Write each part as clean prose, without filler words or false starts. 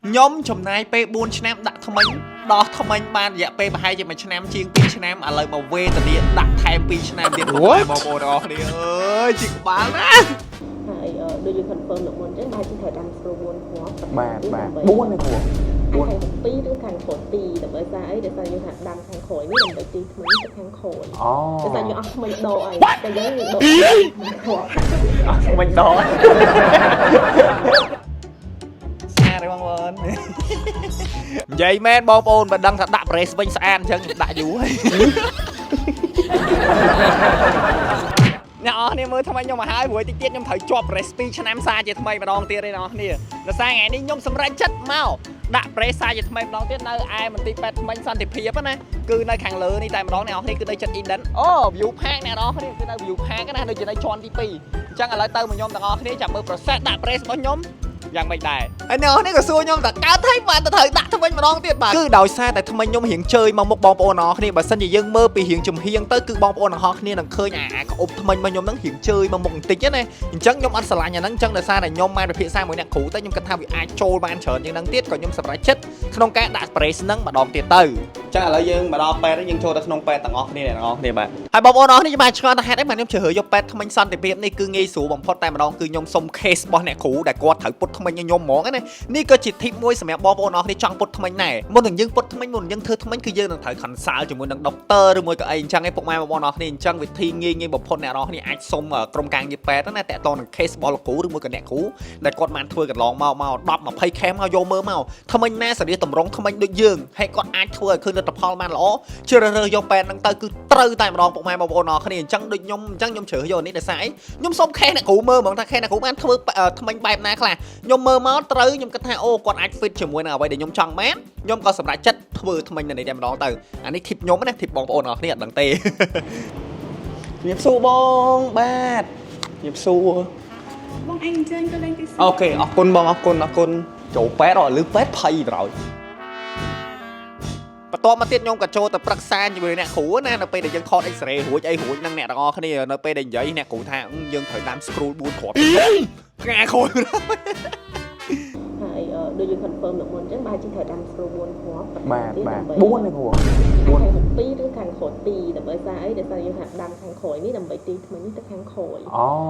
nhóm chồng này pe buônឆ្នាំដាក់ថ្មិញដោះថ្មិញបានរយៈពេលប្រហែលជា1ឆ្នាំជាង2ឆ្នាំឥឡូវមកវេទនាដាក់ថែម2ឆ្នាំទៀតបងប្អូនទាំងអស់គ្នាអើយជីក្បាលណាហើយដូចយើង confirm លោកមុនចឹងបាទជាត្រូវដាំស្រូវ4គ្រាប់បាទ4នេះគ្រាប់4ខាង2ឬខាងក្រោយ2ដើម្បីសារអីដែលសារយើងហាក់ដាំខាងក្រោយនេះដើម្បីទីថ្មិញទៅខាងក្រោយតែសារយើងអស់ថ្មិញដកអីតែយើងដកគ្រាប់អស់ថ្មិញដកស្អាតទេបងប្អូននិយាយមែនបងប្អូនបើដឹងថាដាក់ប្រេសវិញស្អាតអញ្ចឹងដាក់យូរហើយអ្នកអស់គ្នាមើលថ្មីខ្ញុំមកហើយព្រោះតិចទៀតខ្ញុំត្រូវជាប់ប្រេស2ឆ្នាំសារជាថ្មីម្ដងទៀតទេអ្នកអស់គ្នាដោយសារថ្ងៃនេះខ្ញុំសម្រេចចិត្តមកដាក់ប្រេសសារជាថ្មីម្ដងទៀតនៅឯមន្ទីរពេទ្យថ្មីសន្តិភាពណាគឺនៅខាងលើនេះតែម្ដងអ្នកនរគ្នាគឺនៅចិត្ត Eden អូ view park អ្នកនរគ្នាគឺនៅ view park ណាដូចជានៅជាន់ទី2អញ្ចឹងឥឡូវទៅមកខ្ញុំទាំងអស់គ្នាចាំមើល process ដាក់ប្រេសរបស់ខ្ញុំយ៉ាងមិនដែរហើយអ្នកនរគ្នាក៏សួរខ្ញុំថាកើតថៃបានទៅត្រូវដាក់ថ្មិញម្ដងទៀតបាទគឺដោយសារតែថ្មិញខ្ញុំរៀងជើយមកមុខបងប្អូនអ្នកនរគ្នាបើសិនជាយើងមើលពីរៀងចំហៀងទៅគឺបងប្អូនអ្នកនរគ្នានឹងឃើញអាក្អប់ថ្មិញរបស់ខ្ញុំហ្នឹងរៀងជើយមកមុខបន្តិចណាអញ្ចឹងខ្ញុំអត់ស្រឡាញ់អាហ្នឹងអញ្ចឹងដោយសារតែខ្ញុំបានពិភាក្សាមួយអ្នកគ្រូទៅខ្ញុំគិតថាវាអាចចូលបានច្រើនជាងហ្នឹងទៀតក៏ខ្ញុំសម្រេចចិត្តក្នុងការដាក់ spray ហ្នឹងម្ដងទៀតទៅចឹងឥឡូវយើងមកដល់ពេទ្យយើងចូលទៅក្នុងពេទ្យទាំងអស់គ្នាអ្នកនរគ្នាបាទហើយបងប្អូនអ្នកនរគ្នាបានឆ្ងល់ថាហេតុអីបានខ្ញុំជ្រើសរើសយកពេទ្យថ្មិញសន្តិភាពនេះគឺងាយស្រួលបំផុតតែម្ដងគឺខ្ញុំសុំ case របស់អ្នកគ្រូដែលគាត់ត្រូវពុតថ្មិញឲ្យខ្ញុំហ្មងណានេះក៏ជា tip មួយសម្រាប់បងប្អូនអ្នកនរគ្នាចង់ពុតថ្មិញដែរមុននឹងយើងពុតថ្មិញមុននឹងយើងធ្វើថ្មិញគឺយើងនឹងត្រូវ consult ជាមួយនឹង doctor ឬមួយក៏អីអញ្ចឹងឯងពុកម៉ែបងប្អូនអ្នកនរគ្នាអញ្ចឹងវិធីងាយបំផុតអ្នកនរគ្នាអាចសុំក្រុមការងារពេទ្យណាតាក់ទងនឹង case របស់លោកគ្រូឬមួយក៏អ្នកគ្រូដែលគាត់បានធ្វើកន្លងមក10 20 case មកយកមើលមកថ្មិញណាសេរីតម្រង់ថ្មិញដូចយើងហើយគាត់អាចធ្វើឲ្យឃើញលទ្ធផលបានល្អជ្រើសរើសយកពេទ្យហ្នឹងទៅគឺត្រូវតែម្ដងពុកម៉ែបងប្អូនអ្នកនរគ្នាអញ្ចឹងដូចខ្ញុំអញ្ចឹងខ្ញុំជ្រើសយកនេះដោយសារអីខ្ញុំសុំ case អ្នកគ្រូមើលហ្មងថា case អ្នកគ្រូបានធ្វើថ្មិញបែបណាខ្លះខ្ញុំមើលមកត្រូវខ្ញុំគិតថាអូគាត់អាច fit ជាមួយនឹងអ្វីដែលខ្ញុំចង់បានខ្ញុំក៏សម្រេចចិត្តធ្វើថ្មិញនៅនេះតែម្ដងទៅអានេះ tip ខ្ញុំណា tip បងប្អូនអ្នកគ្នាអត់ដឹងទេជំរាបសួរបងបាទជំរាបសួរបងអញអញ្ជើញទៅលេងទីអូខេអរគុណបងអរគុណចូលពេទ្យឬពេទ្យភ័យប្រោយបន្ទាប់មកទៀតខ្ញុំក៏ចូលទៅប្រឹក្សាជាមួយអ្នកគ្រូណានៅពេលដែលយើងថត X-ray រួចអីរួចនឹងអ្នកទាំងអស់គ្នានៅពេលដែលនិយាយអ្នកគ្រូថាយើងត្រូវដាំ screw 4គ្រាប់ផ្កាខូចហើយដូចយើង confirm លោកមុនចឹងបាទជាត្រូវដាំស្រូវ4គ្រាប់បាទ4នេះគ្រាប់ខាង2ឬខាងក្រោយ2ដើម្បីសារអីដែលសារយើងហាក់ដាំខាងក្រោយនេះដើម្បីទីថ្មិញនេះទៅខាងក្រោយ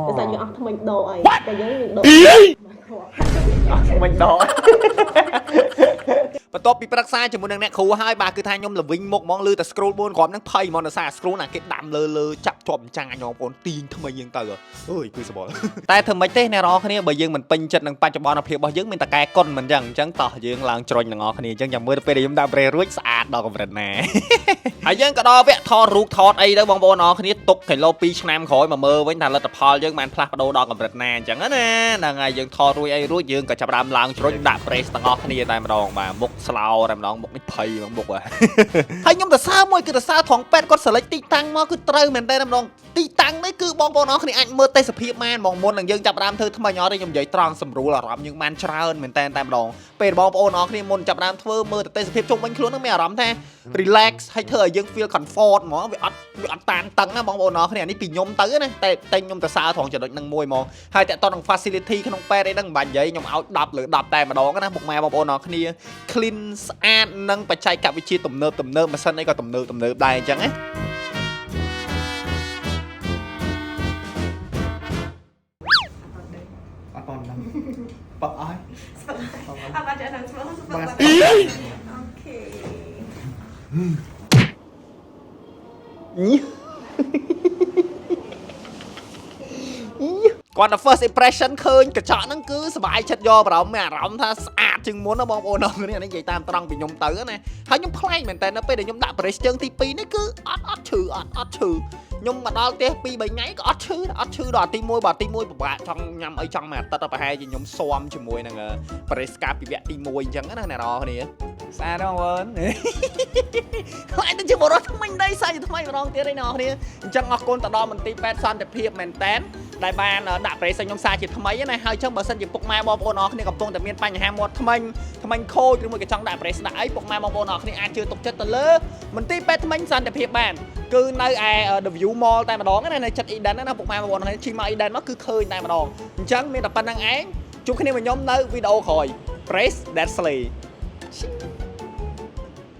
តែសារយើងអស់ថ្មិញដកអីតែយើងដកអស់ថ្មិញដកបន្ទាប់ពីប្រឹក្សាជាមួយនឹងអ្នកគ្រូហើយបាទគឺថាខ្ញុំល្វីងមុខហ្មងលឺតែ scroll 4គ្រាប់ហ្នឹងភ័យហ្មងដោយសារ scroll ណាគេដាំលើចាប់ជាប់អញ្ចឹងបងប្អូនទាញថ្មីយើងទៅអើយគឺសបល់តែធ្វើម៉េចទេអ្នកនរគ្នាបើយើងមិនពេញចិត្តនឹងបច្ចុប្បន្នភាពរបស់យើងមានតែកែកុនមិនអញ្ចឹងតោះយើងឡើងជ្រុញទាំងអស់គ្នាអញ្ចឹងចាំមើលទៅពេលដែលខ្ញុំដាក់ប្រេរួចស្អាតដល់កម្រិតណាហើយយើងក៏ដល់វគ្គថតរូបថតអីទៅបងប្អូនអ្នកគ្នាទុកគីឡូ2ឆ្នាំក្រោយមកមើលវិញថាលទ្ធផលយើងបានផ្លាស់ប្ដូរដល់កម្រិតណាអញ្ចឹងណាហ្នឹងហើយយើងថតរួចអីរួចយើងក៏ចាប់ផ្ដើមឡើងជ្រុញដាក់ប្រេសទាំងអស់គ្នាតែម្ដងបាទមុខស្លោតែម្ដងមុខនេះភ័យហ្មងមុខហើយខ្ញុំទៅសើមួយគឺទៅសើថងពេទ្យគាត់សិលេចទីតាំងមកគឺត្រូវមែនតើម្ដងទីតាំងនេះគឺបងប្អូនអរគ្នាអាចមើលទេសភាពបានហ្មងមុននឹងយើងចាប់ផ្ដើមធ្វើថ្មីអត់ទេខ្ញុំនិយាយត្រង់សម្រួលអារម្មណ៍យើងបានច្រើនមែនតើតែម្ដងពេលបងប្អូនអរគ្នាមុនចាប់ផ្ដើមធ្វើមើលទេសភាពជុំវិញខ្លួននឹងមានអារម្មណ៍ថា relax ហើយធ្វើឲ្យយើង feel comfort ហ្មងវាអត់តានតឹងណាបងប្អូនអរគ្នានេះពីខ្ញុំទៅណាតែខ្ញុំទៅសើត្រង់ចំណុចហ្នឹងមួយហ្មងហើយតើតនឹង facility ក្នុងពេទ្យអីហ្នឹងមិនបាច់និយាយខ្ញុំឲ្យ10លើ10តែម្ដងណាពុកម៉ែបងប្អូនអរគ្នា clean ស្អាតនិងបច្ចេកវិទ្យាទំនើបម៉ាស៊ីនអីក៏ទំនើបដែរអញ្ចឹងណាអត់បានប៉អើយអត់បានចាក់តាមឆ្លងសុខបាទអូខេគាត់ first impression ឃើញកញ្ចក់ហ្នឹងគឺសប្បាយចិត្តយកបារម្ភមានអារម្មណ៍ថាស្អាតជាងមុនណាបងប្អូនអរគ្នានេះនិយាយតាមត្រង់ពីខ្ញុំទៅណាហើយខ្ញុំប្លែកមែនតើនៅពេលដែលខ្ញុំដាក់ប្រេសជើងទី2នេះគឺអត់ឈឺខ្ញុំមកដល់ផ្ទះ2 3ថ្ងៃក៏អត់ឈឺដល់ទី1បាទទី1ពិបាកចង់ញ៉ាំអីចង់មកអាទិត្យប្រហែលជាខ្ញុំស៊ាំជាមួយនឹងប្រេសកាពីវគ្គទី1អញ្ចឹងណាអ្នកនរគ្នាស្អាតបងប្អូនខ្លាចទៅជាបរិសុទ្ធថ្មីដីសាយថ្មីម្ដងទៀតឯអ្នកនរគ្នាអញ្ចឹងអរគុណទៅដល់មន្ទីរពេទ្យសន្តិភាពមែនតែនដែលបានដាក់ប្រេសខ្ញុំសារជាថ្មីណាហើយអញ្ចឹងបើសិនជាពុកម៉ែបងប្អូនអរគ្នាកំពុងតែមានបញ្ហាមាត់ថ្មិញខូចឬមួយក៏ចង់ដាក់ប្រេសដាក់អីពុកម៉ែបងប្អូនអរគ្នាអាចជឿទុកចិត្តទៅលើមន្ទីរពេទ្យថ្មិញសន្តិភាពបានគឺនៅឯ The View Mall តែម្ដងណានៅចិត្ត Eden ណាពុកម៉ែបងប្អូនអរគ្នាជិះមក Eden មកគឺឃើញតែម្ដងអញ្ចឹងមានតែប៉ុណ្្នឹងឯងជួបគ្នាមួយខ្ញុំនៅវីដេអូក្រោយ press that slay